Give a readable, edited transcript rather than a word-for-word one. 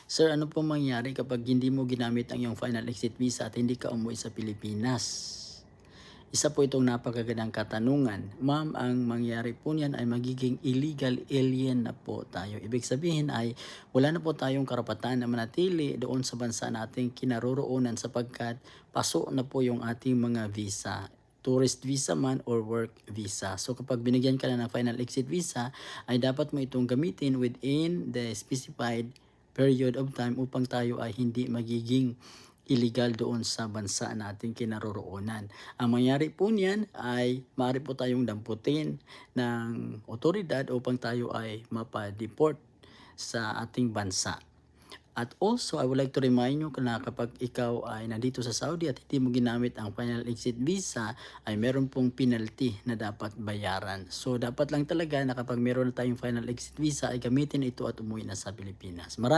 Sir, ano po mangyayari kapag hindi mo ginamit ang iyong final exit visa at hindi ka umuwi sa Pilipinas? Isa po itong napakagandang katanungan. Ma'am, ang mangyayari po niyan ay magiging illegal alien na po tayo. Ibig sabihin ay wala na po tayong karapatan na manatili doon sa bansa nating kinaroroonan sapagkat paso na po yung ating mga visa, tourist visa man or work visa. So kapag binigyan ka na ng final exit visa, ay dapat mo itong gamitin within the specified period of time upang tayo ay hindi magiging illegal doon sa bansa nating kinaroroonan. Ang mangyari po niyan ay maaari po tayong damputin ng otoridad upang tayo ay mapa-deport sa ating bansa. At also, I would like to remind you na kapag ikaw ay nandito sa Saudi at hindi mo ginamit ang final exit visa, ay meron pong penalty na dapat bayaran. So, dapat lang talaga na kapag meron na tayong final exit visa, ay gamitin ito at umuwi na sa Pilipinas. Maraming